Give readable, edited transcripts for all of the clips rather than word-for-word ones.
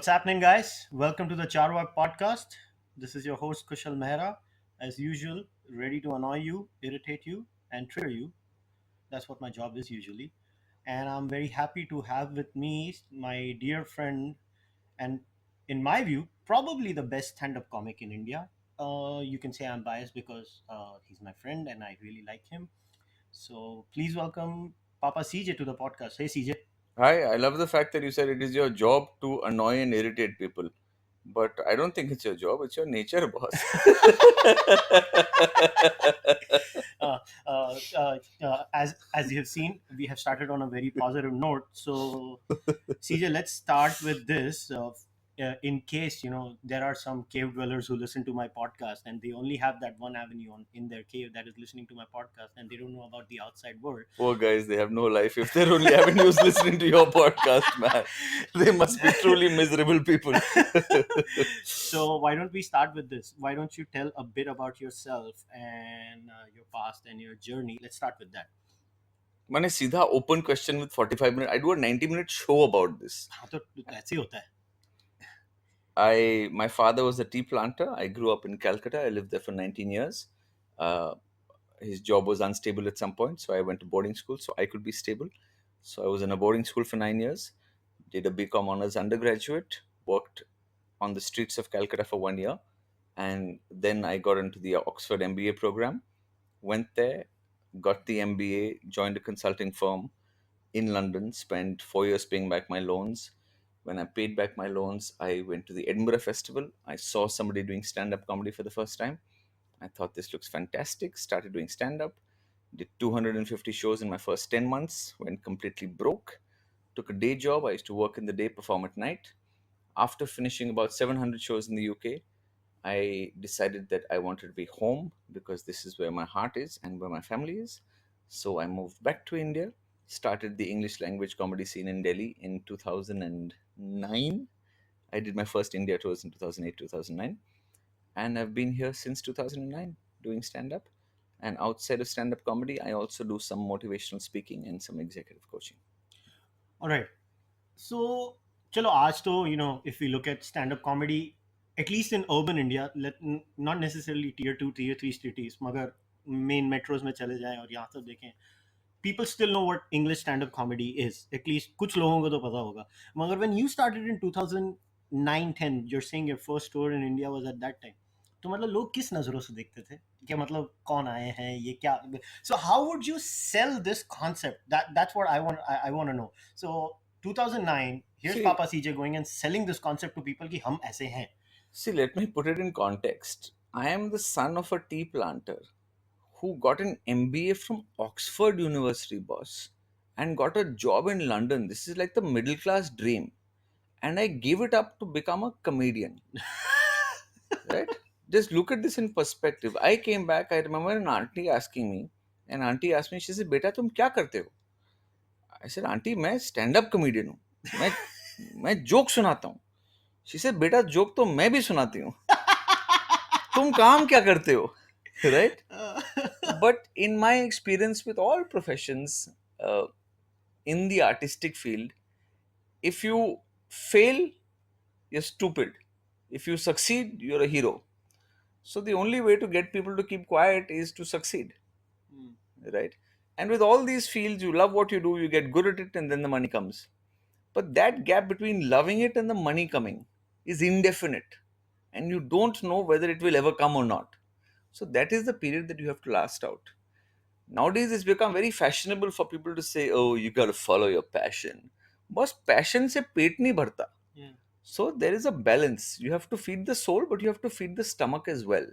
What's happening, guys? Welcome to the Cārvāka podcast. This is your host, Kushalmehra. As usual, ready to annoy you, irritate you, and trigger you. That's what my job is usually. And I'm very happy to have with me my dear friend, and in my view, probably the best stand up comic in India. You can say I'm biased because he's my friend and I really like him. So please welcome Papa CJ to the podcast. Hey, CJ. Hi, I love the fact that you said it is your job to annoy and irritate people. But I don't think it's your job, it's your nature, boss. uh, as you have seen, we have started on a very positive note. So, CJ, let's start with this. In case there are some cave dwellers who listen to my podcast and they only have that one avenue in their cave that is listening to my podcast and they don't know about the outside world. Poor guys, they have no life. If they're only avenues listening to your podcast, man, they must be truly miserable people. So why don't we start with this? Why don't you tell a bit about yourself and your past and your journey? Let's start with that. मैंने सीधा open question with 45 minutes. I do a 90-minute show about this. हाँ, तो ऐसे ही होता है. My father was a tea planter. I grew up in Calcutta. I lived there for 19 years. His job was unstable at some point, so I went to boarding school so I could be stable. So I was in a boarding school for 9 years, did a BCom honors undergraduate, worked on the streets of Calcutta for 1 year, and then I got into the Oxford MBA program. Went there, got the MBA, joined a consulting firm in London, spent 4 years paying back my loans. When I paid back my loans, I went to the Edinburgh Festival. I saw somebody doing stand-up comedy for the first time. I thought this looks fantastic, started doing stand-up, did 250 shows in my first 10 months, went completely broke, took a day job. I used to work in the day, perform at night. After finishing about 700 shows in the UK, I decided that I wanted to be home because this is where my heart is and where my family is. So I moved back to India, started the English language comedy scene in Delhi in 2009. I did my first India tours in 2008, 2009. And I've been here since 2009 doing stand up. And outside of stand up comedy, I also do some motivational speaking and some executive coaching. All right. So, chalo, aaj to, if we look at stand-up comedy, at least in urban India, not necessarily tier 2, tier 3 cities, मगर main metros में चले जाएं और यहाँ तक देखें, people still know what English stand-up comedy is. At least कुछ लोगों को तो पता होगा. मगर when you started in 2009-10, you're saying your first tour in India was at that time. तो मतलब लोग किस नज़रों से देखते थे कि मतलब कौन आए हैं ये क्या. So how would you sell this concept? That's what I want to know. So 2009, here's See- Papa CJ going and selling this concept to people कि हम ऐसे हैं. See, let me put it in context. I am the son of a tea planter who got an MBA from Oxford University, boss, and got a job in London. This is like the middle class dream. And I gave it up to become a comedian. Right? Just look at this in perspective. I came back, I remember an auntie asking me, and auntie asked me, she said, Beta, tum kya karte ho? I said, Auntie, मैं stand up comedian हूँ. मैं joke सुनाता हूँ. She said, बेटा joke तो मैं भी सुनाती हूँ. तुम काम क्या करते हो? Right? But in my experience with all professions in the artistic field, if you fail, you're stupid. If you succeed, you're a hero. So the only way to get people to keep quiet is to succeed. Right? And with all these fields, you love what you do, you get good at it, and then the money comes. But that gap between loving it and the money coming is indefinite. And you don't know whether it will ever come or not. So that is the period that you have to last out. Nowadays, it's become very fashionable for people to say, oh, you got to follow your passion. Boss, passion se pet nahi bharta. Yeah. So there is a balance. You have to feed the soul, but you have to feed the stomach as well.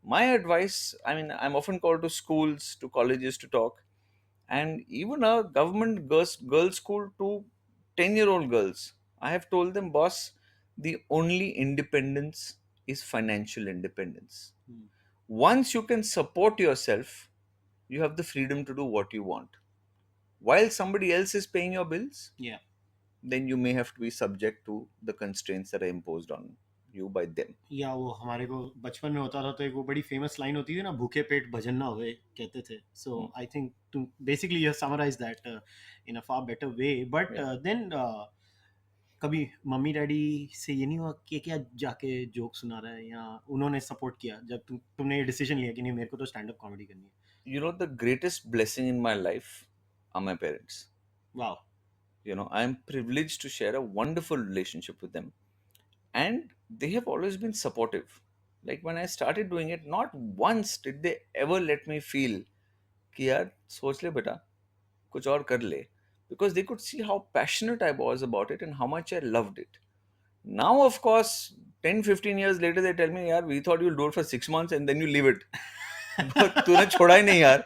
My advice, I mean, I'm often called to schools, to colleges to talk, and even a government girls school to 10-year-old girls. I have told them, boss, the only independence is financial independence. Once you can support yourself, you have the freedom to do what you want. While somebody else is paying your bills, Yeah. then you may have to be subject to the constraints that are imposed on you by them. या वो हमारे को बचपन में होता था तो एक वो बड़ी फेमस लाइन होती थी ना, भूखे पेट भजन ना होए कहते थे. So I think to basically you have summarized that in a far better way. But Yeah. then कभी मम्मी डैडी से ये नहीं हुआ कि क्या जाके जोक सुना रहा है, या उन्होंने सपोर्ट किया जब तुमने ये डिसीजन लिया कि नहीं मेरे को तो स्टैंड अप कॉमेडी करनी है? You know, the greatest blessing in my life are my parents. वाह. You know, I am privileged to share a wonderful relationship with them, and they have always been supportive. Like when I started doing it, not once did they ever let me feel कि यार सोच ले बेटा कुछ और कर ले, because they could see how passionate I was about it and how much I loved it. Now, of course, 10-15 years later, they tell me, यार we thought you'll do it for 6 months and then you leave it. But तूने छोड़ा ही नहीं यार,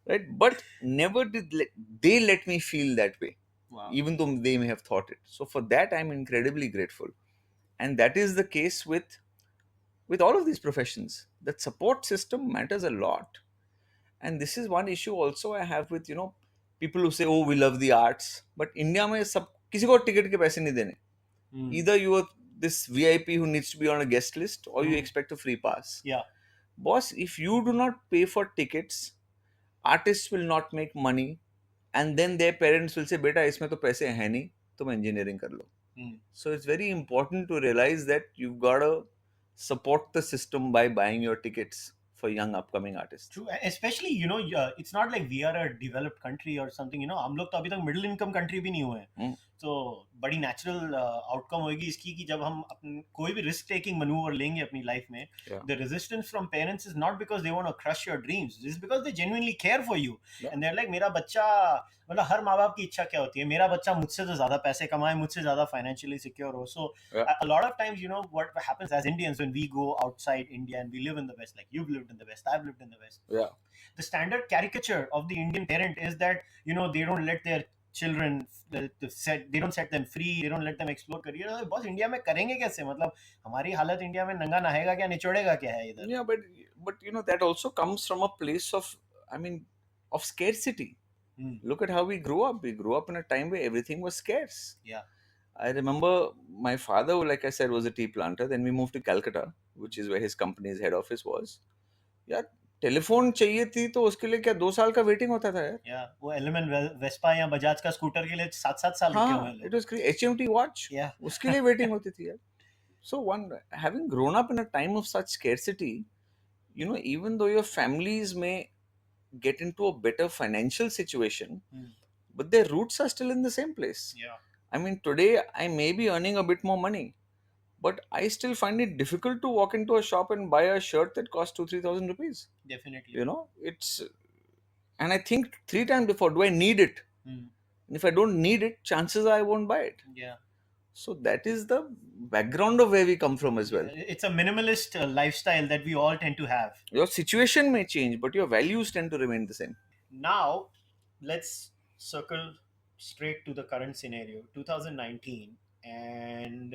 right? But never did they let me feel that way, Wow. even though they may have thought it. So for that, I'm incredibly grateful, and that is the case with all of these professions. That support system matters a lot, and this is one issue also I have with people who say, oh, we love the arts, but India में सब किसी को ticket के पैसे नहीं देने. Either you are this VIP who needs to be on a guest list, or you expect a free pass. Yeah. Boss, if you do not pay for tickets, artists will not make money, and then their parents will say, beta इसमें तो पैसे हैं नहीं, तुम engineering कर लो. So it's very important to realize that you've got to support the system by buying your tickets for young upcoming artists. True, especially it's not like we are a developed country or something. हम लोग तो अभी तक middle income country भी नहीं हुए हैं. तो बड़ी नेचुरल आउटकम होगी इसकी कि जब हम कोई भी रिस्क टेकिंग मनूवर लेंगे अपनी लाइफ में, the resistance from parents is not because they want to crush your dreams, is because they genuinely care for you and they are like मेरा बच्चा, मतलब हर माँ बाप की इच्छा क्या होती है, मेरा बच्चा मुझसे तो ज्यादा पैसे कमाए, मुझसे ज्यादा फाइनेंशियली सिक्योर हो. सो a lot of times what happens as Indians when we go outside India and we live in the West, like you've lived in the West, I've lived in the West. The standard caricature of the Indian parent is that they don't let their children they don't set them free, they don't let them explore career. Boss India में करेंगे कैसे, मतलब हमारी हालत India में नंगा नहाएगा क्या, निचोड़ेगा क्या है इधर. Yeah, but that also comes from a place of, I mean, of scarcity. Look at how we grew up. We grew up in a time where everything was scarce. Yeah. I remember my father, like I said, was a tea planter. Then we moved to Calcutta, which is where his company's head office was. यार telephone चाहिए थी तो उसके लिए क्या 2 साल का waiting होता था यार. वो एलिमेंट वेस्पा या बजाज का स्कूटर के लिए 7-7 साल रुके हुए हैं लोग. इट वाज HMT वॉच, उसके लिए वेटिंग होती थी यार. So one, having grown up in a time of such scarcity, even though your families may get into a better financial situation, but their roots are still in the same place. I mean, today I may be earning a bit more money, but I still find it difficult to walk into a shop and buy a shirt that costs 2,000-3,000 rupees. Definitely. It's, and I think 3 times before, do I need it? And if I don't need it, chances are I won't buy it. Yeah. So that is the background of where we come from as well. It's a minimalist lifestyle that we all tend to have. Your situation may change, but your values tend to remain the same. Now, let's circle straight to the current scenario, 2019, and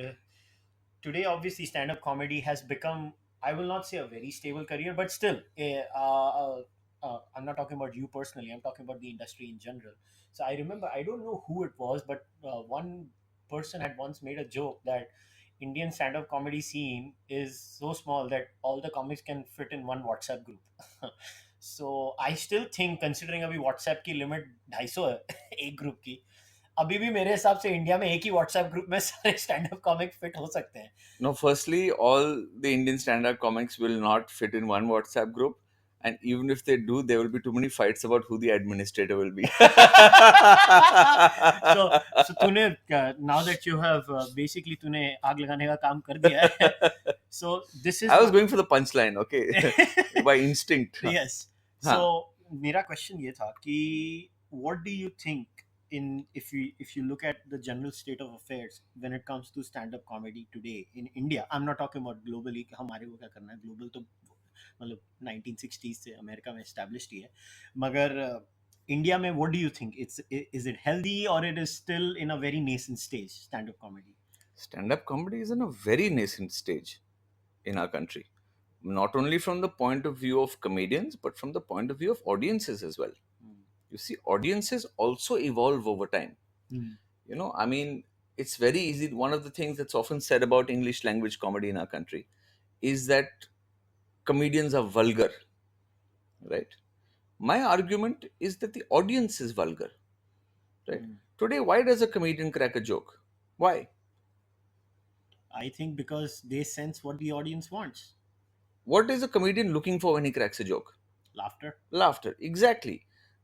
today obviously stand-up comedy has become, I will not say a very stable career, but still I'm not talking about you personally, I'm talking about the industry in general. So I remember, I don't know who it was, but one person had once made a joke that Indian stand-up comedy scene is so small that all the comics can fit in one WhatsApp group. So I still think, considering अभी WhatsApp की limit 250 है एक group की, अभी भी मेरे हिसाब से इंडिया में एक ही WhatsApp ग्रुप में सारे स्टैंड अप कॉमिक फिट हो सकते हैं. No, firstly, all the Indian stand-up comics will not fit in one WhatsApp group, and even if they do, there will be too many fights about who the administrator will be. So तूने now that you have basically तूने आग लगाने का काम कर दिया है. So this is, I was going for the punchline, okay, by instinct. Yes. So मेरा question ये था कि what do you think if you look at the general state of affairs when it comes to stand-up comedy today in India? I'm not talking about globally कि हमारे को क्या करना है, global तो मतलब 1960s से अमेरिका में established ही है, मगर इंडिया में what do you think, is it healthy or it is still in a very nascent stage, stand-up comedy? Stand-up comedy is in a very nascent stage in our country, not only from the point of view of comedians, but from the point of view of audiences as well. You see, audiences also evolve over time. I mean, it's very easy. One of the things that's often said about English language comedy in our country is that comedians are vulgar, right? My argument is that the audience is vulgar, right? Today, why does a comedian crack a joke? Why? I think because they sense what the audience wants. What is a comedian looking for when he cracks a joke? Laughter. Laughter. Exactly.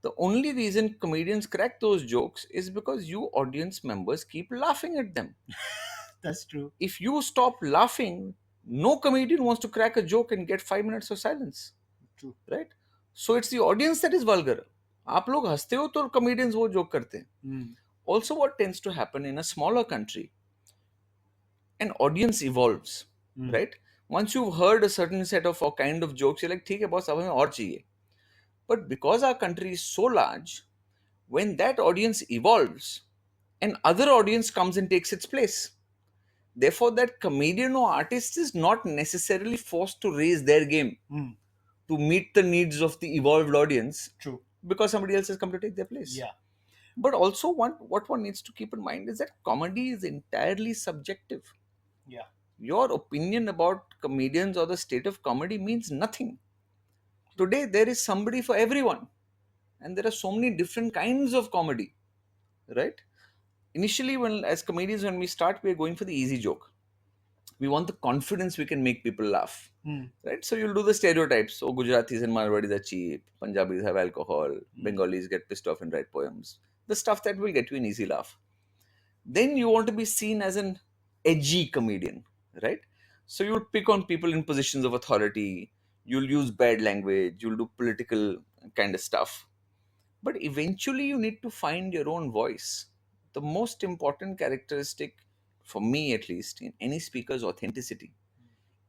The only reason comedians crack those jokes is because you audience members keep laughing at them. That's true. If you stop laughing, no comedian wants to crack a joke and get 5 minutes of silence. True. Right? So it's the audience that is vulgar. आप लोग हंसते हो तो comedians वो joke करते हैं. Mm. Also, what tends to happen in a smaller country, an audience evolves, Mm. right? Once you've heard a certain set of or kind of jokes, you're like, ठीक है boss, अब हमें और चाहिए. But because our country is so large, when that audience evolves, an other audience comes and takes its place. Therefore, that comedian or artist is not necessarily forced to raise their game Mm. to meet the needs of the evolved audience True. because somebody else has come to take their place. Yeah. But also, what one needs to keep in mind is that comedy is entirely subjective. Yeah. Your opinion about comedians or the state of comedy means nothing. Today, there is somebody for everyone, and there are so many different kinds of comedy, right? Initially, when as comedians, when we start, we are going for the easy joke. We want the confidence we can make people laugh, Mm. right? So you'll do the stereotypes. Oh, Gujaratis and Marwadis are cheap. Punjabis have alcohol. Bengalis get pissed off and write poems. The stuff that will get you an easy laugh. Then you want to be seen as an edgy comedian, right? So you'll pick on people in positions of authority. You'll use bad language. You'll do political kind of stuff. But eventually, you need to find your own voice. The most important characteristic, for me at least, in any speaker is authenticity.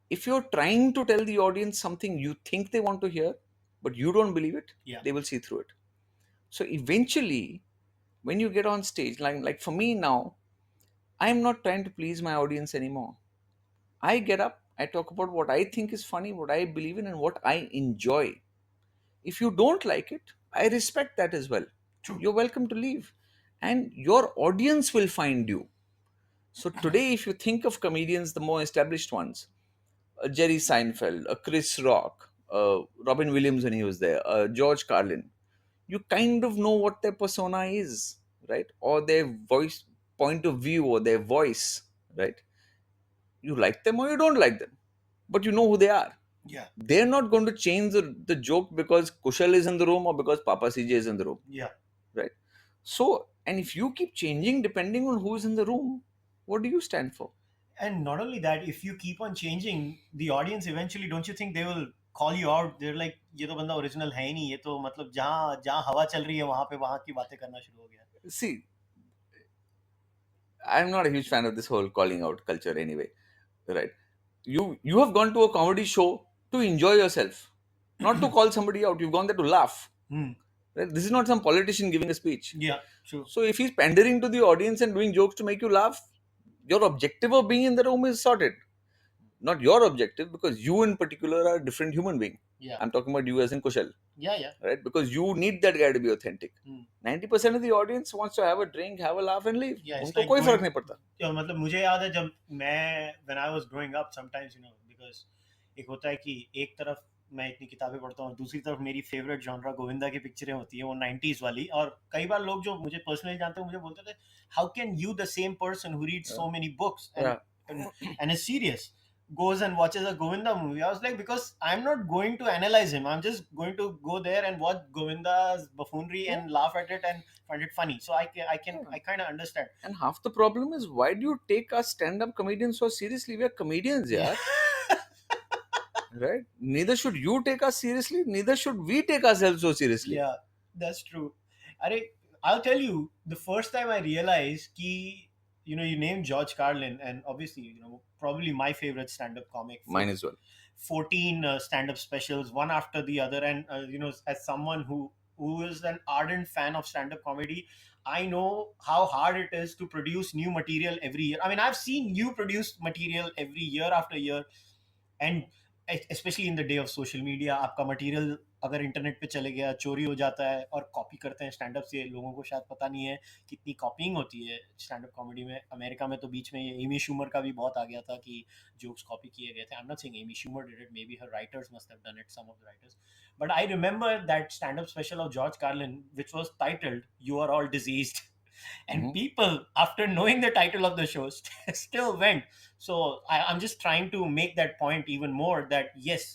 If you're trying to tell the audience something you think they want to hear, but you don't believe it, Yeah. they will see through it. So eventually, when you get on stage, like for me now, I'm not trying to please my audience anymore. I get up, I talk about what I think is funny, what I believe in, and what I enjoy. If you don't like it, I respect that as well. True. You're welcome to leave. And your audience will find you. So today, if you think of comedians, the more established ones, a Jerry Seinfeld, a Chris Rock, Robin Williams when he was there, George Carlin, you kind of know what their persona is, right? Or their voice, point of view, or their voice, right? You like them or you don't like them, but you know who they are. Yeah. They're not going to change the joke because Kushal is in the room or because Papa CJ is in the room, Yeah. right? So, and if you keep changing depending on who's in the room, what do you stand for? And not only that, if you keep on changing, the audience eventually, don't you think they will call you out? They're like, ये तो बंदा original है ही नहीं, ये तो मतलब जहाँ जहाँ हवा चल रही है वहां पे वहां की बातें करना शुरू हो गया. See, I'm not a huge fan of this whole calling out culture anyway, right? You have gone to a comedy show to enjoy yourself, not to call somebody out. You've gone there to laugh. Hmm. Right? This is not some politician giving a speech. Yeah. True. So if he's pandering to the audience and doing jokes to make you laugh, your objective of being in the room is sorted. Not your objective, because you in particular are a different human being. Yeah. I'm talking about you as in Kushal, Yeah. Yeah. right? Because you need that guy to be authentic. Hmm. 90% of the audience wants to have a drink, have a laugh and leave. Yeah, it's उनको like कोई फर्क going- नहीं पड़ता. मतलब मुझे याद है जब मैं when I was growing up sometimes because एक होता है कि एक तरफ मैं इतनी किताबें पढ़ता हूँ, दूसरी तरफ मेरी फेवरेट जॉनरा गोविंदा की पिक्चरें होती है, वो 90s वाली. और कई बार लोग जो मुझे पर्सनली जानते हैं मुझे बोलते थे, how can you the same person who reads so many books and is serious goes and watches a Govinda movie? I was like, because I'm not going to analyze him. I'm just going to go there and watch Govinda's buffoonery and laugh at it and find it funny. So I kind of understand. And half the problem is, why do you take us stand-up comedians so seriously? We are comedians, yeah. Right? Neither should you take us seriously, neither should we take ourselves so seriously. Yeah, that's true. I'll tell you, the first time I realized ki, you named George Carlin, and obviously, probably my favorite stand-up comic. Mine as well. 14 stand-up specials, one after the other, and as someone who is an ardent fan of stand-up comedy, I know how hard it is to produce new material every year. I mean, I've seen you produce material every year after year, and especially in the day of social media, आपका material अगर internet पे चले गया चोरी हो जाता है और कॉपी करते हैं स्टैंड अप से. लोगों को शायद पता नहीं है कितनी कॉपिंग होती है स्टैंड अप कॉमेडी में. अमेरिका में तो बीच में ये एमी शूमर का भी बहुत आ गया था कि जोक्स कॉपी किए गए थे. I am not saying Amy Schumer did it, may be her writers must have done it, some of the writers. But I remember that stand up special of George Carlin which was titled you are all diseased. And Mhm. people, after knowing the title of the show, still went. So I'm just trying to make that point even more, that yes,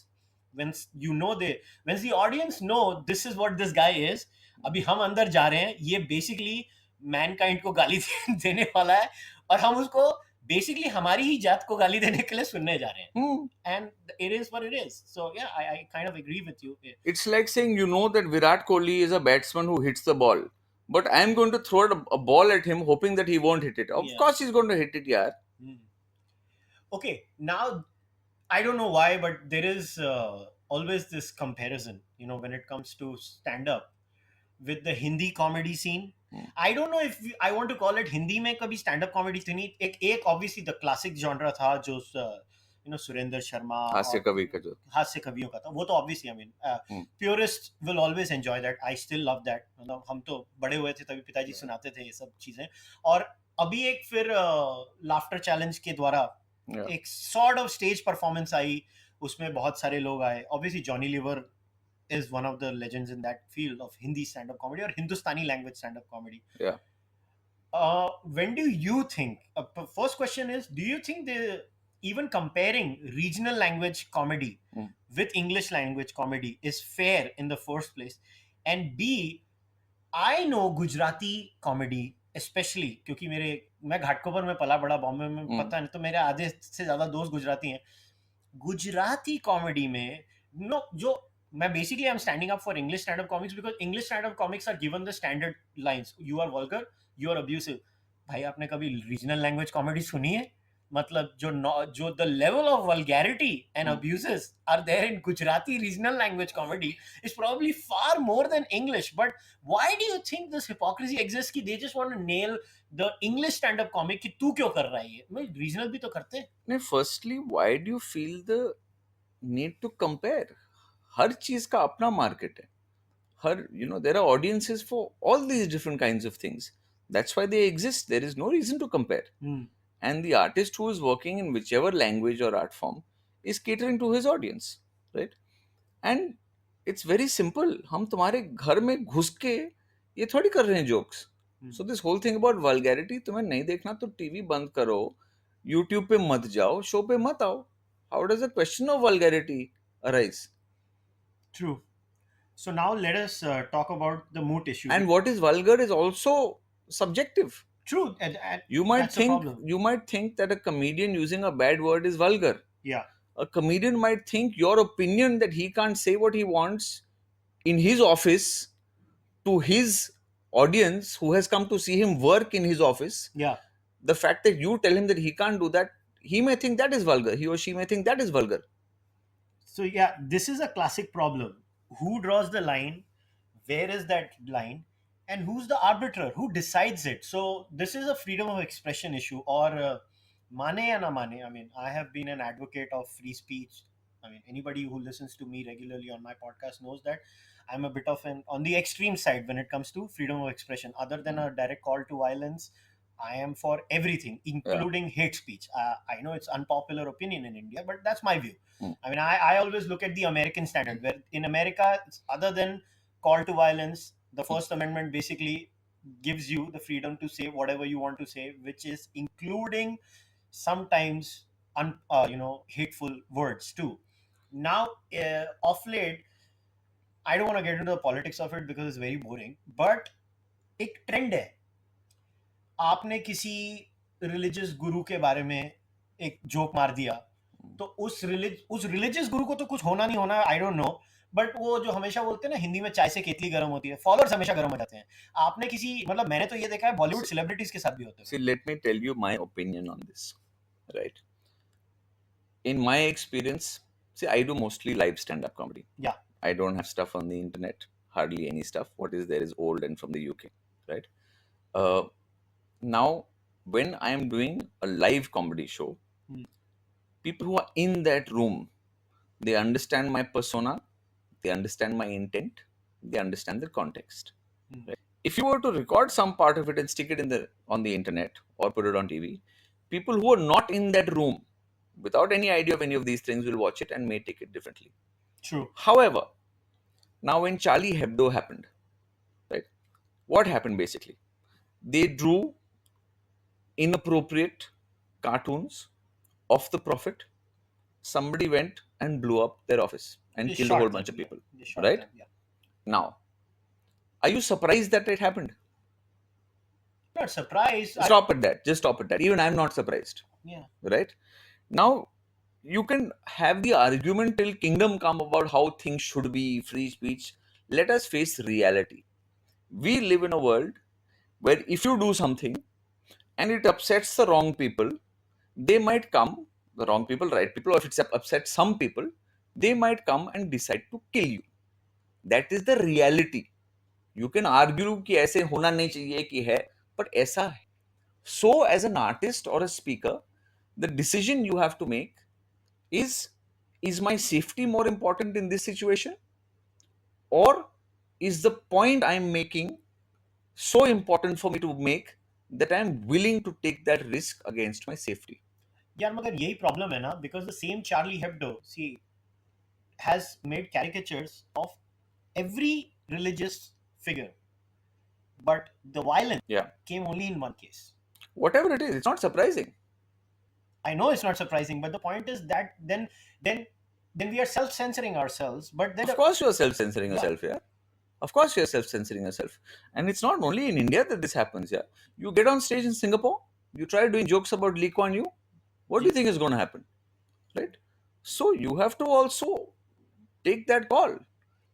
once the audience know this is what this guy is, अभी हम अंदर जा रहे हैं, ये basically Mankind को गाली देने वाला है, और हम उसको बेसिकली हमारी ही जात को गाली देने के लिए सुनने जा रहे हैं. Hmm. And it is what it is. So yeah, I kind of agree with you. It's like saying, you know, that Virat Kohli is a batsman who hits the ball, but I am going to throw a ball at him hoping that he won't hit it. Of Yeah. course he's going to hit it, yeah. Okay, now I don't know why, but there is always this comparison, when it comes to stand up with the Hindi comedy scene. I don't know if I want to call it Hindi में कभी stand up comedy थी नहीं. एक obviously the classic genre था जो सुरेंद्र शर्मा हास्य और कवि का जो हास्य कवियों का था, वो तो obviously I mean purists will always enjoy that. I still love that. मतलब हम तो बड़े हुए थे तभी पिताजी सुनाते थे ये सब चीजें. और अभी एक फिर लाफ्टर चैलेंज के द्वारा एक सॉर्ट ऑफ स्टेज परफॉर्मेंस आई, उसमें बहुत सारे लोग आए. Obviously Johnny Lever is one of the legends in that field of Hindi stand-up comedy or Hindustani language stand-up comedy. Yeah. When do you think? First question is: do you think even comparing regional language comedy with English language comedy is fair in the first place? And B, I know Gujarati comedy, especially क्योंकि मैं घाटकोपर में पला बड़ा, बॉम्बे में पता नहीं, तो मेरे आधे से ज्यादा दोस्त गुजराती हैं. गुजराती कॉमेडी में जो मैं basically I am standing up for English stand up comics, because English stand up comics are given the standard lines: you are vulgar, you are abusive. भाई आपने कभी रीजनल लैंग्वेज कॉमेडी सुनी है? मतलब जो the level of vulgarity and abuses are there in Gujarati regional language comedy is probably far more than English. But why do you think this hypocrisy exist कि they just want to nail the English stand up comic कि तू क्यों कर रहा है ये? मैं regional भी तो करते हैं. नहीं, firstly why do you feel the need to compare? हर चीज का अपना मार्केट है. हर there are audiences for all these different kinds of things. That's why they exist. There is no reason to compare. And the artist who is working in whichever language or art form is catering to his audience, right? And it's very simple. हम तुम्हारे घर में घुस के ये थोड़ी कर रहे हैं jokes. So this whole thing about vulgarity, तुम्हें नहीं देखना तो टीवी बंद करो, YouTube पे मत जाओ, शो पे मत आओ. How does the question of vulgarity arise? True. So now let us talk about the moot issue. And what is vulgar is also subjective. True. You might that's a problem. think that a comedian using a bad word is vulgar. Yeah. A comedian might think your opinion that he can't say what he wants in his office to his audience who has come to see him work in his office. Yeah. The fact that you tell him that he can't do that, he may think that is vulgar. He or she may think that is vulgar. So yeah, this is a classic problem. Who draws the line? Where is that line? And who's the arbiter? Who decides it? So this is a freedom of expression issue, or mane ya na mane. I mean, I have been an advocate of free speech. I mean, anybody who listens to me regularly on my podcast knows that I'm a bit of an on the extreme side when it comes to freedom of expression. Other than a direct call to violence, I am for everything, including hate speech. I know it's unpopular opinion in India, but that's my view. I mean, I always look at the American standard, where in America, other than call to violence, the First Amendment basically gives you the freedom to say whatever you want to say, which is including sometimes hateful words too. Now, off late, I don't want to get into the politics of it because it's very boring, but एक trend है. आपने किसी religious गुरु के बारे में एक joke मार दिया, तो उस रिलीजियस गुरु को तो कुछ होना नहीं होना, आई डोंट नो, बट वो जो हमेशा बोलते हैं ना हिंदी में चाय से केतली गर्म होती है, फॉलोअर्स हमेशा गर्म हो जाते हैं. आपने किसी मतलब मैंने तो ये देखा है बॉलीवुड सेलिब्रिटीज के साथ भी होता है. See, let me tell you my opinion on this, right? In my experience, see, I do mostly live stand-up comedy. Yeah. I don't have stuff on the internet, hardly any stuff. What is there is old and from the UK, right? Now, when I am doing a live comedy show, people who are in that room, they understand my persona, they understand my intent, they understand the context. Right? If you were to record some part of it and stick it on the internet or put it on TV, people who are not in that room, without any idea of any of these things, will watch it and may take it differently. True. However, now when Charlie Hebdo happened, right? What happened basically? They drew inappropriate cartoons of the prophet. Somebody went and blew up their office and They killed a whole shot them. bunch of Yeah, people. they shot Right? them. Yeah, Now, are you surprised that it happened? not surprised. Stop at that. Just stop at that. Even I'm not surprised. Yeah, Right? Now, you can have the argument till kingdom come about how things should be, free speech. Let us face reality. We live in a world where if you do something and it upsets the wrong people, they might come, the wrong people, right people, or if it's upsets some people, they might come and decide to kill you. That is the reality. You can argue कि ऐसे होना नहीं चाहिए कि है, but ऐसा है. So as an artist or a speaker, the decision you have to make is my safety more important in this situation, or is the point I'm making so important for me to make that I'm willing to take that risk against my safety? यार मगर यही problem है ना, because the same Charlie Hebdo, see, has made caricatures of every religious figure, but the violence Yeah. came only in one case. Whatever it is, it's not surprising. I know it's not surprising, but the point is that then then we are self-censoring ourselves. But then Of course, you're self-censoring yeah, yourself, yeah. Of course, you're self-censoring yourself, and it's not only in India that this happens. Yeah, you get on stage in Singapore, you try doing jokes about Lee Kuan Yew. What do you think is going to happen, right? So you have to also take that call.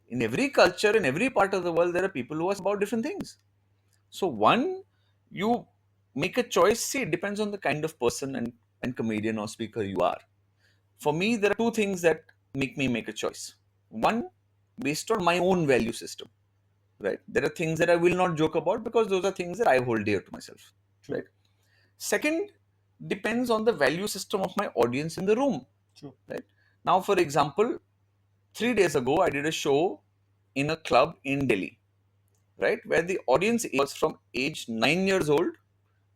In every culture, in every part of the world, there are people who are about different things. So one, you make a choice. See, it depends on the kind of person and comedian or speaker you are. For me, there are two things that make me make a choice. One, based on my own value system, right? There are things that I will not joke about because those are things that I hold dear to myself, true, right? Second, depends on the value system of my audience in the room, true. right? Now, for example, 3 days ago, I did a show in a club in Delhi, right? Where the audience was from age 9 years old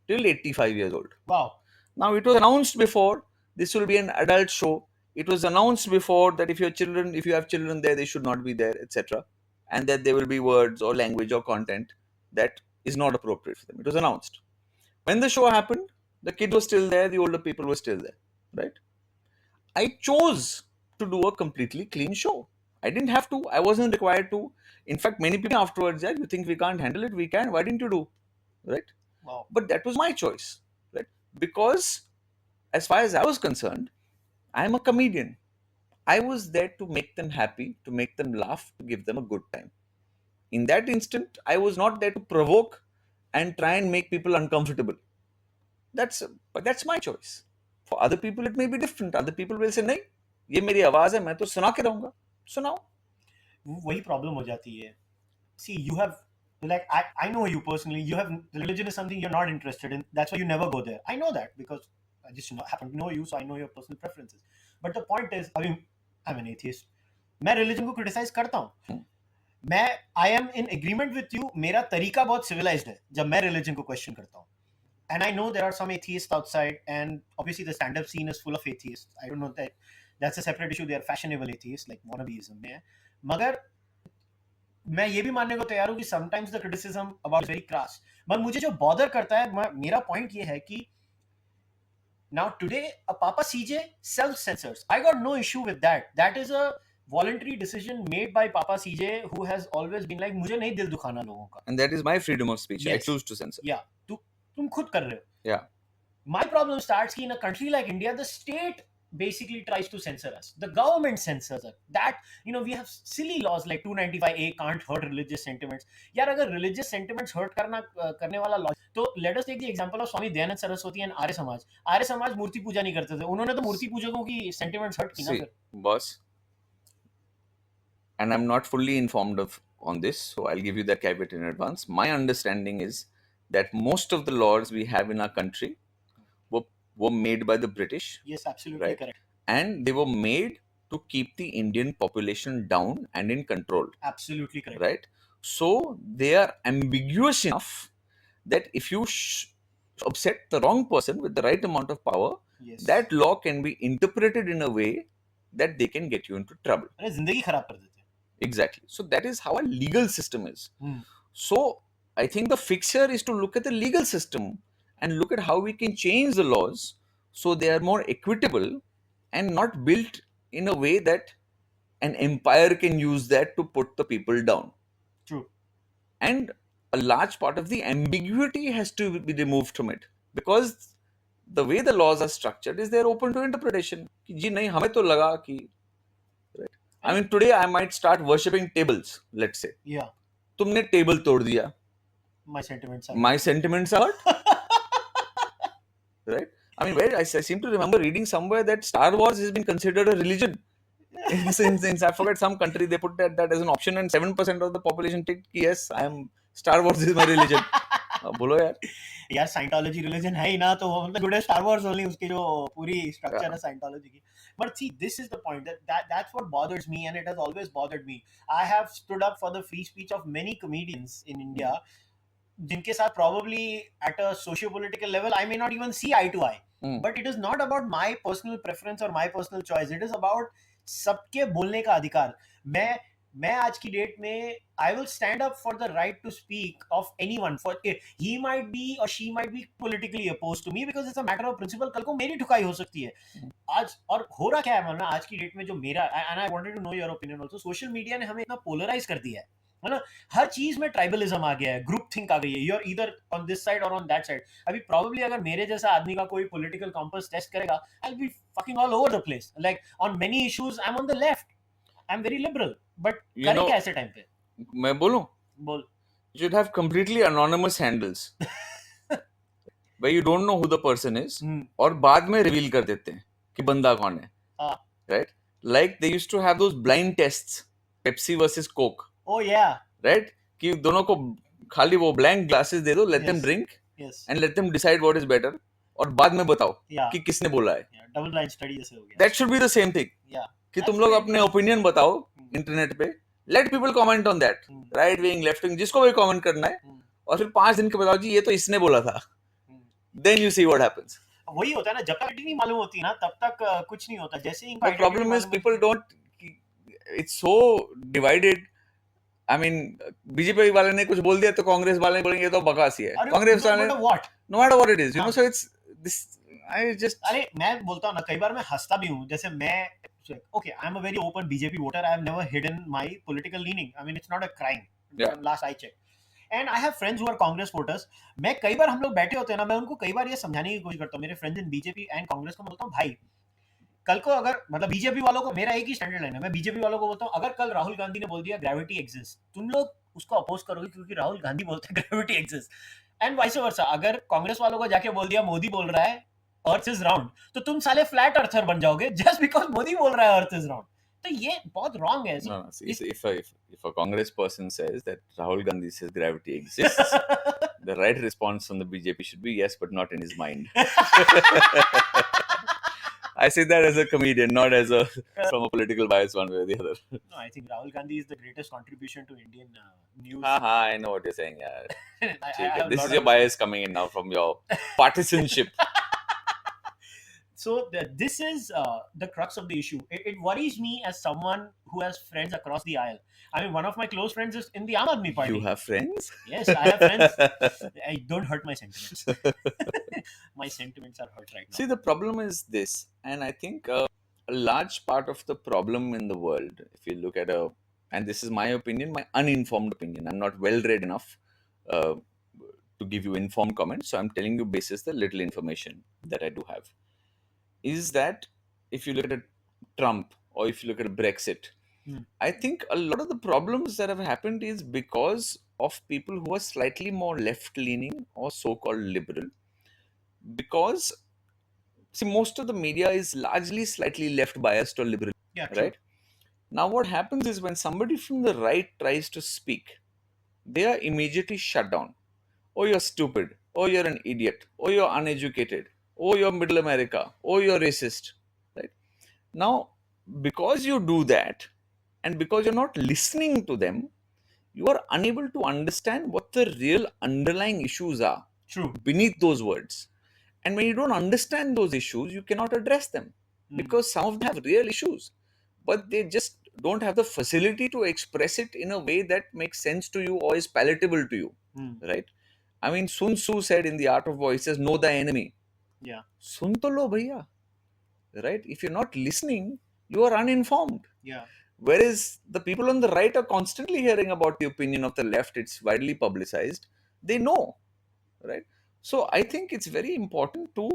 till 85 years old. Wow. Now, it was announced before this will be an adult show. It was announced before that if you have children there, they should not be there, etc. And that there will be words or language or content that is not appropriate for them. It was announced. When the show happened, the kid was still there, the older people were still there, right? I chose to do a completely clean show. I didn't have to. I wasn't required to. In fact, many people afterwards, yeah, you think we can't handle it? We can. Why didn't you do? Right? Wow. But that was my choice, right? Because as far as I was concerned, I'm a comedian. I was there to make them happy, to make them laugh, to give them a good time. In that instant, I was not there to provoke and try and make people uncomfortable. But that's my choice. For other people, it may be different. Other people will say, नहीं, ये मेरी आवाज है, मैं तो सुना के रहूंगा. सुनाओ. वही प्रॉब्लम हो जाती है. See, you have, like, I know you personally. You have, religion is something you're not interested in. That's why you never go there. I know that because I just happen to know you, so I know your personal preferences. But the point is, I mean, I'm an atheist. मैं religion को criticize करता हूँ. मैं I am in agreement with you. मेरा तरीका बहुत civilized है जब मैं religion को question करता हूँ. And I know there are some atheists outside, and obviously the stand-up scene is full of atheists. I don't know that that's a separate issue. They are fashionable atheists, like wannabeism में. मगर मैं ये भी मानने को तैयार हूँ कि sometimes the criticism about is very crass. मगर मुझे जो bother करता है, मेरा point ये है कि now today a Papa CJ self-censors. I got no issue with that. That is a voluntary decision made by Papa CJ, who has always been like, मुझे नहीं दिल दुखाना लोगों का. And that is my freedom of speech. I Yes. choose to censor. Yeah, तुम खुद कर रहे हो. Yeah. My problem starts कि in a country like India, the state basically tries to censor us. The government censors us. That, we have silly laws like 295A can't hurt religious sentiments. यार अगर religious sentiments hurt करने वाला law, तो let us take the example of Swami Dayanand Saraswati and Arya Samaj. Arya Samaj मूर्ति पूजा नहीं करते थे. उन्होंने तो मूर्ति पूजकों की sentiments hurt की ना See, फिर. boss, and I'm not fully informed on this, so I'll give you that caveat in advance. My understanding is that most of the laws we have in our country were made by the British. Yes, absolutely right? correct. And they were made to keep the Indian population down and in control. Absolutely correct. Right? So they are ambiguous enough that if you upset the wrong person with the right amount of power, Yes. that law can be interpreted in a way that they can get you into trouble. अरे जिंदगी खराब कर देते हैं. Exactly. So that is how a legal system is. Hmm. So I think the fix here is to look at the legal system and look at how we can change the laws so they are more equitable and not built in a way that an empire can use that to put the people down. True. And a large part of the ambiguity has to be removed from it, because the way the laws are structured is they're open to interpretation. कि जी नहीं हमें तो लगा कि, right? I mean, today I might start worshipping tables, let's say. Yeah. तुमने table तोड़ दिया. My sentiments are My sentiments are hurt. Right? I mean, where I seem to remember reading somewhere that Star Wars has been considered a religion. Since I forget some country, they put that as an option, and 7% of the population think yes, I am Star Wars is my religion. बोलो यार. यार Scientology religion है ही ना, तो वो मतलब good star Wars only, उसकी जो पूरी स्ट्रक्चर है साइंटोलॉजी की. But see this is the point that's what bothers me and it has always bothered me. I have stood up for the free speech of many comedians in India, जिनके साथ probably at a socio-political level I may not even see eye to eye. But it is not about my personal preference or my personal choice. It is about सबके बोलने का अधिकार. मैं आज की date में I will stand up for the right to speak of anyone. For he might be or she might be politically opposed to me because it's a matter of principle. कल को मेरी ठुकाई हो सकती है आज. और हो रहा क्या है मालूम है आज की डेट में जो मेरा, and I wanted to know your opinion also, social media ने हमें इतना पोलराइज कर दिया है ना. हर चीज में ट्राइबलिज्म आ गया है, ग्रुप थिंक आ गई है. You are either on this side और ऑन दैट साइड. अभी प्रॉब्ली अगर मेरे जैसा आदमी का कोई पॉलिटिकल कॉम्पास टेस्ट करेगा, I will be fucking all over the place. Like on many issues I am on the left, I am very liberal. But करें क्या ऐसे टाइम पे? मैं बोलूं, बोल. you should have completely anonymous handles where you don't know who the person is, और बाद में रिवील कर देते हैं कि बंदा कौन है. Right? Like they used to have those blind tests, Pepsi versus Coke. Oh yeah. Right? कि दोनों को खाली वो blank glasses दे दो, let them drink, and let them decide what is better, और बाद में बताओ कि किसने बोला है. डबल ब्लाइंड स्टडी जैसे हो गया. That should be the same thing. कि तुम लोग अपने ओपिनियन बताओ इंटरनेट पे, let people comment on that, right wing, left wing, जिसको भी कमेंट करना है, और फिर 5 दिन के बताओ जी ये तो इसने बोला था. Then you see what happens. वही होता है ना, जब तक नहीं मालूम होती ना तब तक कुछ नहीं होता. जैसे ही the problem is people don't, it's so divided. I mean, BJP वाले ने कुछ बोल दिया तो कांग्रेस वाले बोलेंगे ये तो बकवासी है. कांग्रेस वाले no matter what it is, you know, so it's this. I just, अरे मैं बोलता हूँ ना, कई बार मैं हंसता भी हूँ. जैसे मैं, okay, I am a very open BJP voter. I have never hidden my political leaning. I mean, it's not a crime. Last I checked. And I have friends who are Congress voters. मैं कई बार हम लोग बैठे होते हैं ना, मैं उनको कई बार ये समझाने की कोशिश करता हूँ, मेरे friends in BJP and Congress को बोलता हूँ भाई, कल को अगर मतलब बीजेपी वालों को, मेरा एक ही स्टैंडर्ड लाइन है, मैं बीजेपी वालों को बोलता हूँ अगर कल राहुल गांधी ने बोल दिया ग्रेविटी एग्जिस्ट, तुम लोग उसको अपोज करोगे क्योंकि राहुल गांधी बोलते हैं gravity exist. And vice versa, अगर कांग्रेस वालों को जाके बोल दिया मोदी बोल रहा है अर्थ इज राउंड, तो तुम साले फ्लैट अर्थर बन जाओगे जस्ट बिकॉज मोदी बोल रहा है अर्थ इज राउंड. तो ये बहुत रॉन्ग है. no, if a Congress person says that Rahul Gandhi says gravity exists, the right response from the BJP should be yes, but not in his mind. I say that as a comedian, not as a from a political bias one way or the other. No, I think Rahul Gandhi is the greatest contribution to Indian news. I know what you're saying. Yeah. This is your bias coming in now from your partisanship. So this is the crux of the issue. It worries me as someone who has friends across the aisle. I mean, one of my close friends is in the Aam Aadmi Party. You have friends? Yes, I have friends. I don't hurt my sentiments. My sentiments are hurt right now. See, the problem is this, and I think a large part of the problem in the world, if you look at and this is my opinion, my uninformed opinion, I'm not well read enough to give you informed comments, so I'm telling you basis the little information that I do have, is that if you look at Trump or if you look at Brexit, I think a lot of the problems that have happened is because of people who are slightly more left-leaning or so-called liberal. Because, see, most of the media is largely slightly left-biased or liberal, right? Now, what happens is when somebody from the right tries to speak, they are immediately shut down. Oh, you're stupid. Oh, you're an idiot. Oh, you're uneducated. Oh, you're middle America. Oh, you're racist, right? Now, because you do that, and because you're not listening to them, you are unable to understand what the real underlying issues are beneath those words. And when you don't understand those issues, you cannot address them because some of them have real issues, but they just don't have the facility to express it in a way that makes sense to you or is palatable to you. Hmm. right? I mean, Sun Tzu said in The Art of War, he says, know the enemy. Yeah. Sun to lo bhaiya, right? If you're not listening, you are uninformed. Yeah. Whereas the people on the right are constantly hearing about the opinion of the left, it's widely publicized. They know, right? So I think it's very important to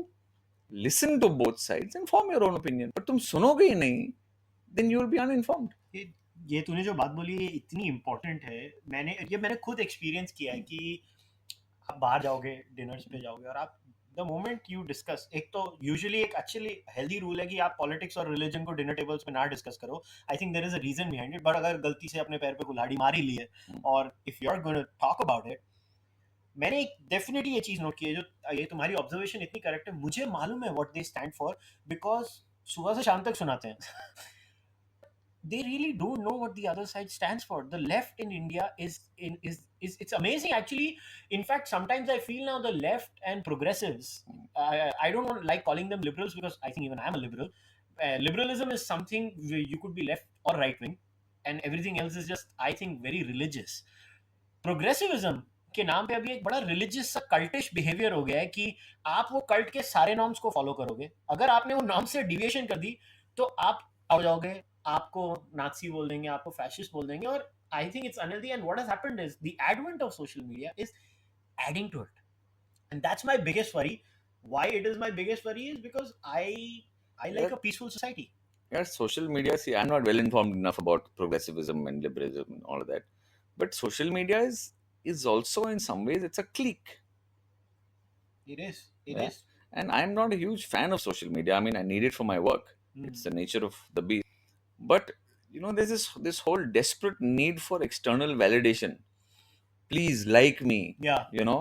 listen to both sides and form your own opinion. But तुम सुनोगे ही नहीं, then you will be uninformed. ये तूने जो बात बोली ये इतनी इम्पोर्टेंट है. मैंने खुद एक्सपीरियंस किया है कि आप बाहर जाओगे, डिनर्स पे जाओगे और आप द मोमेंट यू डिस्कस, एक तो यूजुअली एक एक्चुअली हेल्दी रूल है कि आप पॉलिटिक्स और रिलीजन को डिनर टेबल्स पे ना डिस्कस करो. I think there is a reason behind it. But अगर गलती से अपने पैर पे कुल्हाड़ी मार ही ली है और if you are going to talk about it, मैंने डेफिनेटली ये चीज़ नोट की है. जो ये तुम्हारी ऑब्जर्वेशन इतनी करेक्ट है, मुझे मालूम है what they stand for, because सुबह से शाम तक सुनाते हैं. They really don't know what the other side stands for. The left in India is it's amazing actually. In fact, sometimes I feel now the left and progressives. I don't want like calling them liberals because I think even I'm a liberal. Liberalism is something where you could be left or right wing, and everything else is just I think very religious. Progressivism के नाम पे अभी एक बड़ा religious सा cultish behaviour हो गया है कि आप वो कल्ट के सारे नॉर्म्स को फॉलो करोगे. अगर आपने वो नॉर्म से डिविएशन कर दी तो आप हो जाओगे, आपको नाजी बोल देंगे, आपको फैशिस्ट बोल देंगे. और I think it's unhealthy and what has happened is the advent of social media is adding to it, and that's my biggest worry. Why it is my biggest worry is because I like a peaceful society. Yeah, social media. See, I'm not well informed enough about progressivism and liberalism and all of that. But social media is also in some ways it's a clique. It is. It Yeah. is. And I'm not a huge fan of social media. I mean, I need it for my work. It's the nature of the beast. But there's this whole desperate need for external validation. Please like me. Yeah.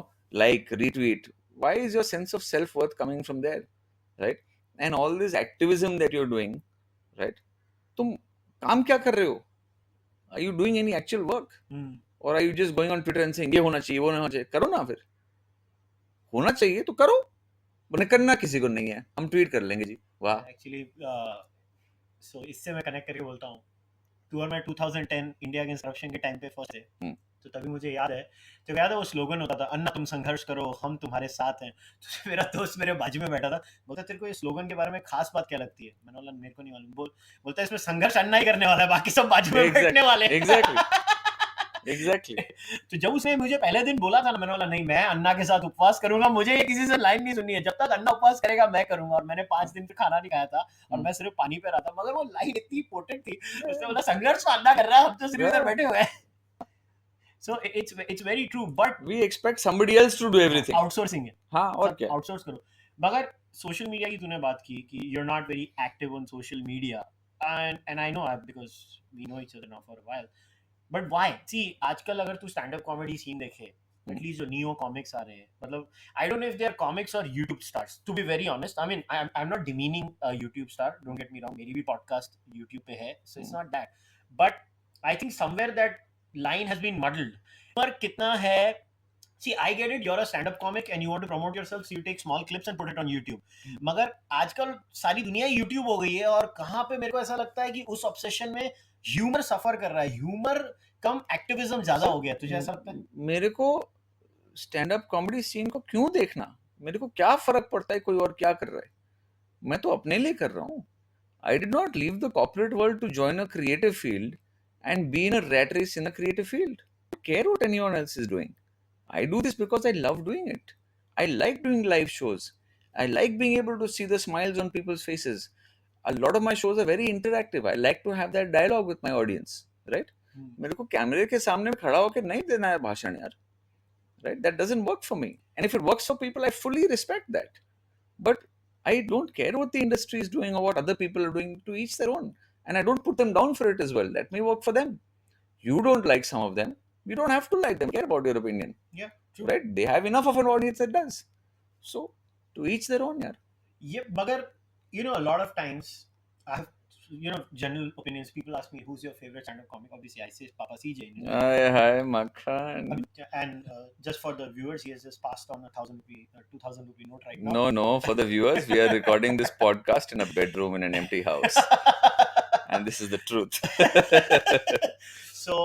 Like, retweet. Why is your sense of self-worth coming from there? Right? And all this activism that you're doing, right? तुम काम क्या कर रहे हो? Are you doing any actual work? Or are you just going on Twitter and saying ये होना चाहिए, वो होना चाहिए? करो ना फिर. होना चाहिए तो करो. वरना करना किसी को नहीं है. हम ट्वीट कर लेंगे जी. वाह. एक्चुअली सो इससे मैं कनेक्ट करके बोलता हूँ. तू और मैं 2010 इंडिया अगेंस्ट करप्शन के टाइम पे फर्स्ट थे, तो तभी मुझे याद है. तो याद है वो स्लोगन होता था, अन्ना तुम संघर्ष करो हम तुम्हारे साथ हैं. तो मेरा दोस्त मेरे बाजू में बैठा था, बोलता तेरे को ये स्लोगन के बारे में खास बात क्या लगती है? मैंने बोला मेरे को नहीं मालूम. बोलता है इसमें संघर्ष अन्ना ही करने वाला है, बाकी सब बाजू में बैठने वाले हैं. Exactly. तो जब उसने मुझे पहले दिन बोला था ना, मैंने बोला नहीं, मैं अन्ना के साथ उपवास करूंगा, मुझे ये किसी से लाइन नहीं सुननी है. जब तक अन्ना उपवास करेगा मैं करूंगा. और मैंने 5 दिन तक खाना नहीं खाया था और मैं सिर्फ पानी पे रहा था. मगर वो लाइन इतनी पोटेंट थी. उसने बोला संघर्ष तो अन्ना कर रहा है, हम तो सिर्फ इधर बैठे हुए हैं. So it's very true, but we expect somebody else to do everything. Outsourcing है. हाँ, और क्या? Outsource करो. मगर सोशल मीडिया की तूने बात की कि you're not very active on social media, and I know because we know each other now for a while. But why? See, आजकल अगर तू स्टैंड अप कॉमेडी सीन देखे, एटलीस्ट जो नियो कॉमिक्स आ रहे हैं, मतलब I don't know if they are comics और YouTube stars, to be very honest. I mean I am not demeaning YouTube star, don't get me wrong, मेरी भी podcast YouTube पे है, so it's not that. But I think somewhere that line has been muddled. पर कितना है? See, I get it. You're a stand-up comic and you want to promote yourself, so you take small clips and put it on YouTube. मगर आजकल सारी दुनिया YouTube हो गई है, और कहाँ पे मेरे को ऐसा लगता है कि उस ऑब्सेशन में ह्यूमर सफर कर रहा है. ह्यूमर कम एक्टिविज्म ज्यादा हो गया. तुझे ऐसा लगता है? मेरे को स्टैंड अप कॉमेडी सीन को क्यों देखना? मेरे को क्या फर्क पड़ता है कोई और क्या कर रहा है? मैं तो अपने लिए कर रहा हूँ. I did not leave the corporate world to join a creative field and be in a rat race in a creative field. I don't care what anyone else is doing. I do this because I love doing it. I like doing live shows. I like being able to see the smiles on people's faces. A lot of my shows are very interactive. I like to have that dialogue with my audience, right? मेरे को कैमरे के सामने खड़ा होकर नहीं देना है भाषण यार, right? That doesn't work for me. And if it works for people, I fully respect that. But I don't care what the industry is doing or what other people are doing. To each their own. And I don't put them down for it as well. That may work for them. You don't like some of them. You don't have to like them. Care about your opinion. Yeah, true. Right? They have enough of an audience that does. So, to each their own, yaar. Yeah, but a lot of times I have general opinions. People ask me who's your favorite stand-up comic. Obviously, I say Papa CJ. Hi, Makhan. And just for the viewers, he has just passed on 2,000 rupee note right now. No. For the viewers, we are recording this podcast in a bedroom in an empty house. And this is the truth. So,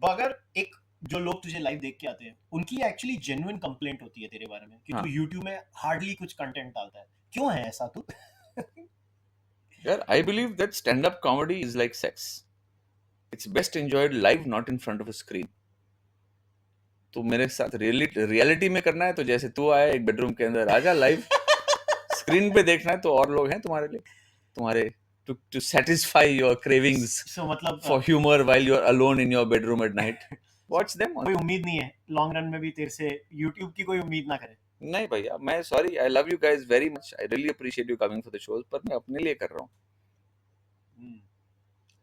बगर एक जो लोग तुझे live देख के आते हैं उनकी एक्चुअली जेन्युइन कंप्लेंट होती है तेरे बारे में कि हाँ तू यूट्यूब में हार्डली कुछ कंटेंट डालता है, क्यों है ऐसा तू? यार, I believe that stand up comedy is like sex, it's best enjoyed live, not in front of a screen. तो मेरे साथ रियलिटी में करना है तो जैसे तू आया एक बेडरूम के अंदर, आजा लाइव। स्क्रीन पे देखना है तो और लोग हैं तुम्हारे लिए, तुम्हारे to satisfy your cravings सो मतलब for humor while you're alone in your bedroom at night. Watch them on. कोई उम्मीद नहीं है लॉन्ग रन में भी तेरे से यूट्यूब की, कोई उम्मीद ना करे। नहीं भैया, मैं sorry, I love you guys very much, I really appreciate you coming for the shows, पर मैं अपने लिए कर रहा हूँ।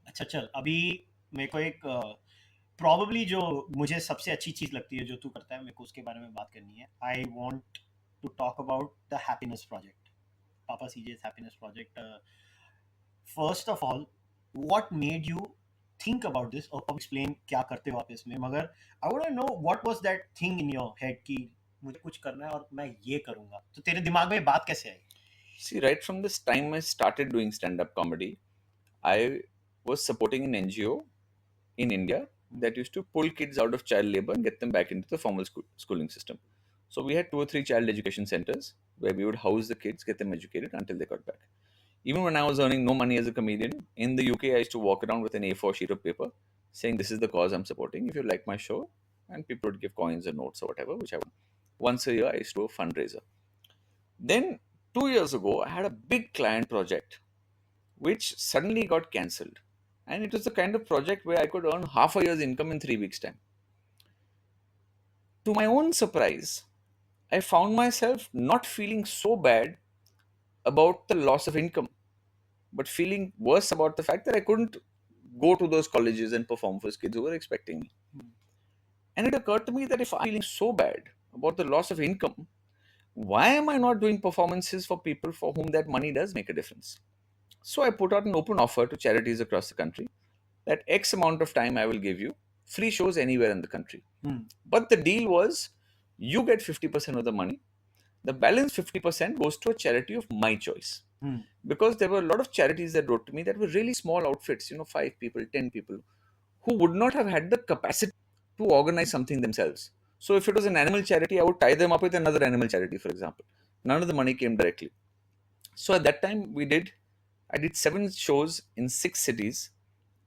अच्छा चल, अभी मेरे को एक प्रॉबली जो मुझे सबसे अच्छी चीज़ लगती है जो तू करता है, मेरे को उसके बारे में बात करनी है। I want to talk about the happiness project, Papa CJ's happiness project. First of all, what made you think about this, और एक्सप्लेन क्या करते हो आप इसमें, मगर I want to know what was that thing in your head कि मुझे कुछ करना है और मैं ये करूंगा, तो तेरे दिमाग में ये बात कैसे आई? See, right from this time I started doing stand-up comedy, I was supporting an NGO in India that used to pull kids out of child labor and get them back into the formal schooling system. So we had 2 or 3 child education centers where we would house the kids, get them educated until they got back. Even when I was earning no money as a comedian, in the UK, I used to walk around with an A4 sheet of paper saying, "This is the cause I'm supporting. If you like my show," and people would give coins or notes or whatever, which I would. Once a year, I used to do a fundraiser. Then, 2 years ago, I had a big client project which suddenly got cancelled. And it was the kind of project where I could earn half a year's income in 3 weeks' time. To my own surprise, I found myself not feeling so bad about the loss of income, but feeling worse about the fact that I couldn't go to those colleges and perform for kids who were expecting me. And it occurred to me that if I'm feeling so bad about the loss of income, why am I not doing performances for people for whom that money does make a difference? So I put out an open offer to charities across the country that X amount of time I will give you free shows anywhere in the country. But the deal was you get 50% of the money, the balance 50% goes to a charity of my choice. Because there were a lot of charities that wrote to me that were really small outfits, 5 people, 10 people, who would not have had the capacity to organize something themselves. So if it was an animal charity, I would tie them up with another animal charity, for example. None of the money came directly. So at that time, I did 7 shows in 6 cities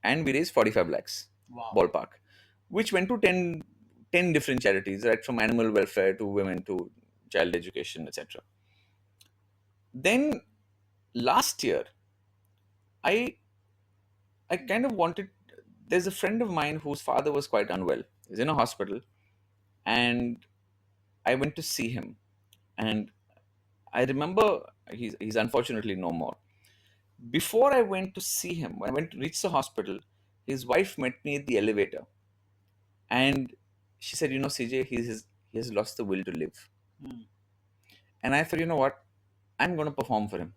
and we raised 45 lakhs, Wow. ballpark, which went to 10 different charities, right from animal welfare to women to child education, etc. Then last year, I kind of wanted. There's a friend of mine whose father was quite unwell. He's in a hospital, and I went to see him. And I remember he's unfortunately no more. Before I went to see him, when I went to reach the hospital, his wife met me at the elevator, and she said, "CJ, he has lost the will to live." And I thought, you know what? I'm going to perform for him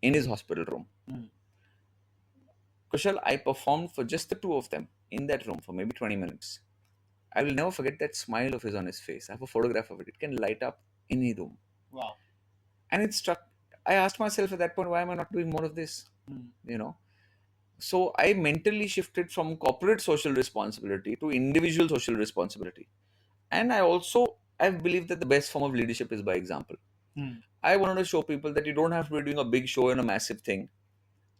in his hospital room. Kushal, I performed for just the two of them in that room for maybe 20 minutes. I will never forget that smile of his on his face. I have a photograph of it. It can light up any room. Wow. And it struck. I asked myself at that point, why am I not doing more of this? So I mentally shifted from corporate social responsibility to individual social responsibility. And I believe that the best form of leadership is by example. I wanted to show people that you don't have to be doing a big show and a massive thing,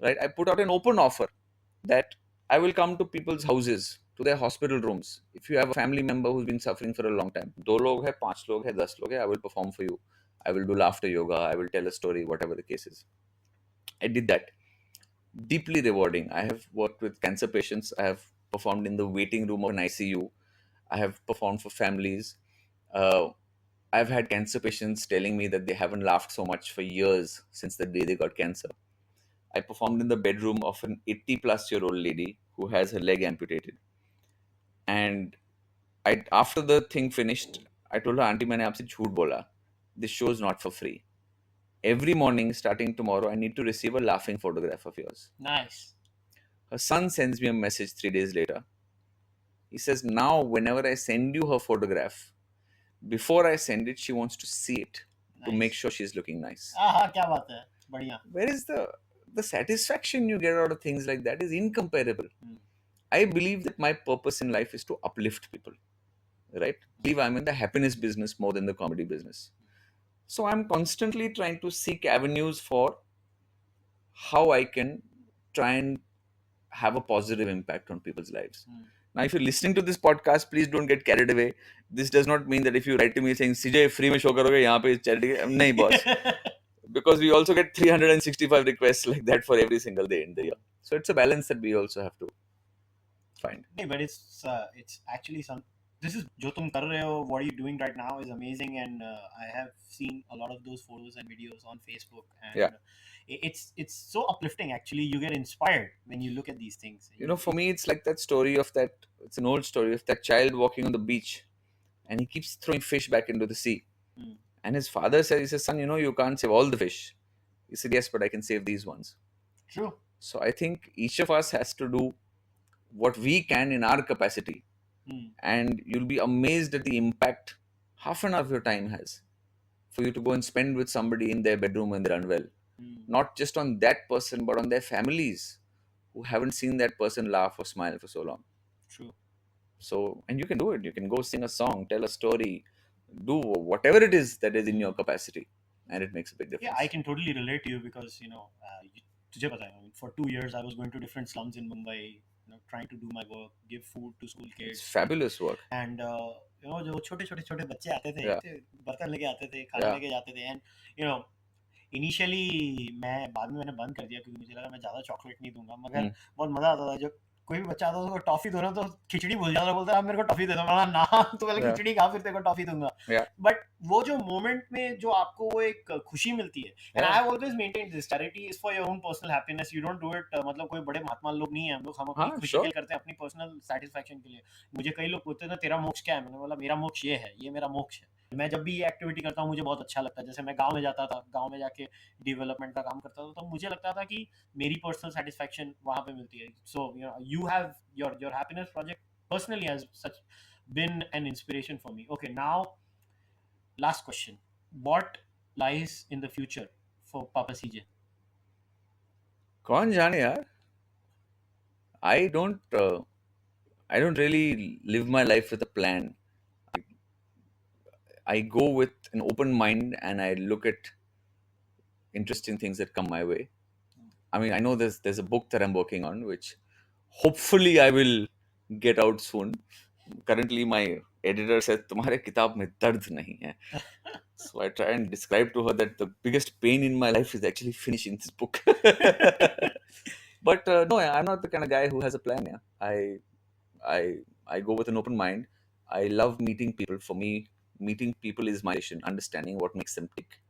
right? I put out an open offer that I will come to people's houses, to their hospital rooms. If you have a family member who's been suffering for a long time, 2 log hai, 5 log hai, 10 log hai, I will perform for you. I will do laughter yoga. I will tell a story, whatever the case is. I did that. Deeply rewarding. I have worked with cancer patients. I have performed in the waiting room of an ICU. I have performed for families. I've had cancer patients telling me that they haven't laughed so much for years since the day they got cancer. I performed in the bedroom of an 80-plus-year-old lady who has her leg amputated. And after the thing finished, I told her, "Auntie, मैंने आपसे झूठ बोला. This show is not for free. Every morning, starting tomorrow, I need to receive a laughing photograph of yours." Nice. Her son sends me a message 3 days later. He says, "Now, whenever I send you her photograph, before I send it, she wants to see it to make sure she's looking nice." क्या बात है, बढ़िया. Where is the satisfaction you get out of things like that is incomparable. I believe that my purpose in life is to uplift people. right? I believe I'm in the happiness business more than the comedy business. So I'm constantly trying to seek avenues for how I can try and have a positive impact on people's lives. Now, if you're listening to this podcast, please don't get carried away. This does not mean that if you write to me saying, CJ, free mein show karoge, yahan pe charity, nahi boss. Because we also get 365 requests like that for every single day in the year. So it's a balance that we also have to find. नहीं, but it's actually some. This is जो तुम कर रहे हो, what are you doing right now is amazing, and I have seen a lot of those photos and videos on Facebook, and Yeah. It's so uplifting. Actually, you get inspired when you look at these things. You know, for me, it's like that story of that, it's an old story of that child walking on the beach and he keeps throwing fish back into the sea. And his father says, he says, son, you know, you can't save all the fish. He said, yes, but I can save these ones. True. So I think each of us has to do what we can in our capacity. And you'll be amazed at the impact half an hour of your time has for you to go and spend with somebody in their bedroom when they're unwell. Not just on that person, but on their families who haven't seen that person laugh or smile for so long. True. So, and you can do it. You can go sing a song, tell a story, do whatever it is that is in your capacity, and it makes a big difference. Yeah, I can totally relate to you because तुझे पता है, I mean, for 2 years I was going to different slums in Mumbai, trying to do my work, give food to school kids. It's fabulous work. And जो छोटे छोटे छोटे बच्चे आते थे, Yeah. बर्तन लेके आते थे, खाना Yeah. लेके जाते थे, and इनिशियली मैं बाद में मैंने बंद कर दिया क्योंकि मुझे लगा मैं ज़्यादा चॉकलेट नहीं दूंगा, मगर बहुत मज़ा आता था जब कोई भी बच्चा आता था उसको टॉफी दो ना तो खिचड़ी भूल जाता था, बोलता आप मेरे को टॉफी दे दो, मैं ना तो पहले Yeah. खिचड़ी खा फिर तेरे को टॉफी दूंगा. Yeah. बट वो जो मोमेंट में जो आपको वो एक खुशी मिलती है, and I have always maintained this, charity is for your own personal happiness. You don't do it मतलब कोई बड़े महात्मा लोग नहीं है हम लोग, हम अपनी हाँ, खुशी sure. के लिए करते हैं, अपनी पर्सनल सेटिस्फेक्शन के लिए. मुझे कई लोग पूछते हैं ना तेरा मोक्ष क्या है, मैंने बोला मेरा मोक्ष ये है, ये मेरा मोक्ष है. मैं जब भी ये एक्टिविटी करता हूँ मुझे बहुत अच्छा लगता है. जैसे मैं गांव में जाता था, गांव में जाके डेवलपमेंट का काम करता था, तो मुझे लगता था कि मेरी पर्सनल सेटिस्फेक्शन वहां पे मिलती है. So you have your happiness project personally has such been an inspiration for me. Okay, now last question. What lies in the future for Papa CJ? कौन जाने यार. I don't really live my life with a plan. I go with an open mind and I look at interesting things that come my way. I mean, I know there's a book that I'm working on, which hopefully I will get out soon. Currently, my editor said, "तुम्हारे किताब में दर्द नहीं है." So I try and describe to her that the biggest pain in my life is actually finishing this book. But no, I'm not the kind of guy who has a plan. Yeah, I go with an open mind. I love meeting people. For me, meeting people is my mission. Understanding what makes them tick.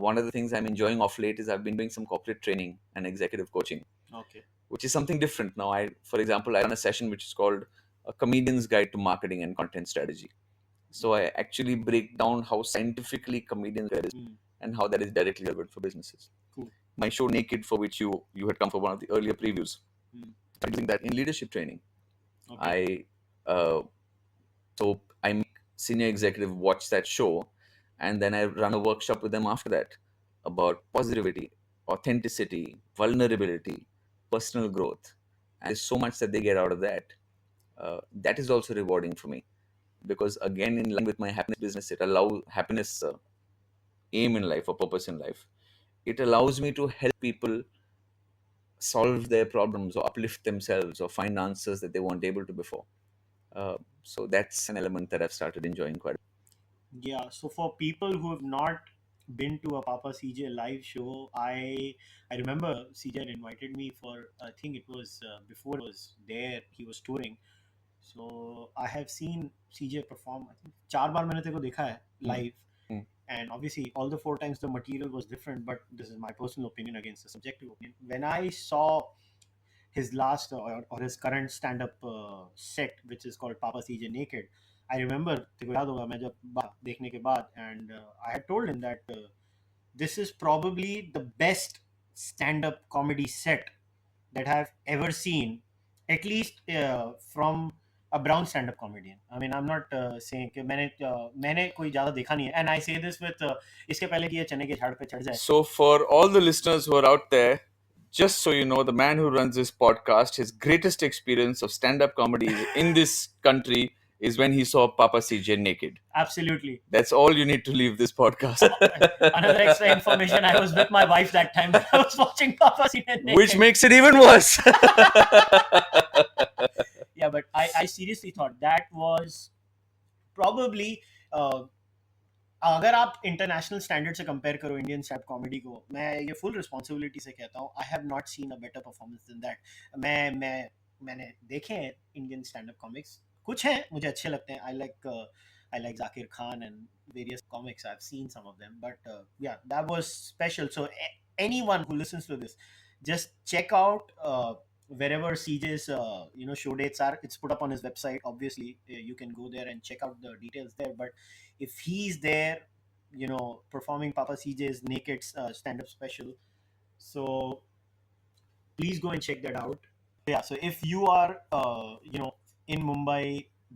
One of the things I'm enjoying off late is I've been doing some corporate training and executive coaching. Okay. Which is something different now. For example, I run a session which is called A Comedian's Guide to Marketing and Content Strategy. So I actually break down how scientifically comedians are and how that is directly relevant for businesses. Cool. My show Naked, for which you had come for one of the earlier previews, I'm doing that in leadership training. Okay. So I make senior executive watch that show, and then I run a workshop with them after that about positivity, authenticity, vulnerability, personal growth. And there's so much that they get out of that. That is also rewarding for me, because again, in line with my happiness business, it allows happiness aim in life or purpose in life. It allows me to help people solve their problems or uplift themselves or find answers that they weren't able to before. So that's an element that I've started enjoying quite a bit. Yeah, so for people who have not been to a Papa CJ live show, I remember CJ had invited me for, I think it was before it was there, he was touring. So I have seen CJ perform, I think 4 बार मैंने तेरे को देखा है live. And obviously all the 4 times the material was different, but this is my personal opinion against the subjective opinion. When I saw his last or his current stand-up set, which is called Papa CJ Naked, I remember तेरे को याद होगा मैं जब देखने के बाद, and I had told him that this is probably the best stand-up comedy set that I've ever seen, at least from a brown stand-up comedian. I mean, I'm not saying कि मैंने कोई ज़्यादा देखा नहीं है, and I say this with इसके पहले कि ये चने के झाड़ पे चढ़ जाए. So for all the listeners who are out there, just so you know, the man who runs this podcast, his greatest experience of stand-up comedy in this country is when he saw Papa CJ naked. Absolutely. That's all you need to leave this podcast. Another extra information, I was with my wife that time when I was watching Papa CJ naked. Which makes it even worse. Yeah, but I seriously thought that was probably अगर आप international standard से compare करो Indian stand comedy को, मैं ये full responsibility से कहता हूँ, I have not seen a better performance than that. मैंने देखे हैं इंडियन स्टैंड अप कॉमिक्स, कुछ हैं मुझे अच्छे लगते हैं, I like Zakir Khan and various comics, I have seen some of them, but yeah that was special. So anyone who listens to this, just check out wherever CJ's show dates are. It's put up on his website, obviously. You can go there and check out the details there, but if he's there, performing Papa CJ's naked stand-up special, so please go and check that out. Yeah, so if you are in Mumbai,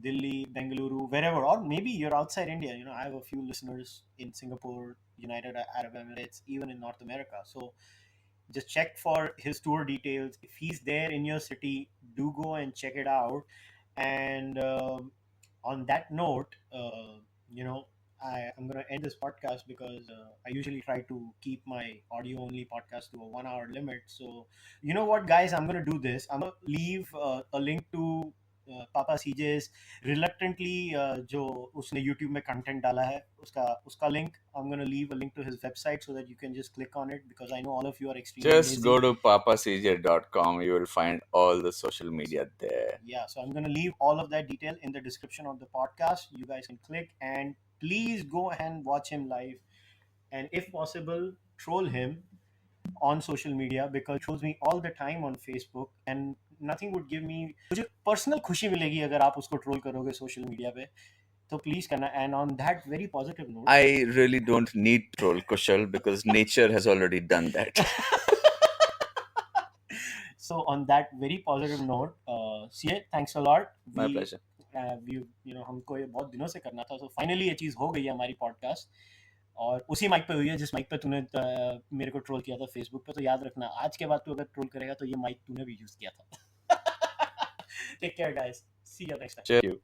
Delhi, Bengaluru, wherever, or maybe you're outside India, I have a few listeners in Singapore, United Arab Emirates, even in North America. So just check for his tour details. If he's there in your city, do go and check it out. And on that note, I'm going to end this podcast because I usually try to keep my audio only podcast to a 1 hour limit. So, you know what, guys, I'm going to do this. I'm going to leave a link to पापा ceases reluctantly जो उसने YouTube में content डाला है, उसका link I'm going to leave a link to his website so that you can just click on it, because I know all of you are extremely Just lazy. go to papacj.com. You will find all the social media there. Yeah, so I'm going to leave all of that detail in the description of the podcast. You guys can click, and please go and watch him live, and if possible, troll him on social media, because he trolls me all the time on Facebook, and nothing would give me, मुझे personal खुशी मिलेगी अगर आप उसको troll करोगे social media पे, तो please करना। And on that very positive note, I really don't need troll Kushal because nature has already done that. so on that very positive note, CA, thanks a lot. My pleasure. हमको ये बहुत दिनों से करना था, so finally ये चीज़ हो गई है हमारी पॉडकास्ट, और उसी माइक पे हुई है जिस माइक पे तूने मेरे को ट्रोल किया था फेसबुक पे। तो याद रखना, आज के बाद तू अगर ट्रोल करेगा तो ये माइक तूने भी यूज किया था। Take care guys, see you next time. Cheers.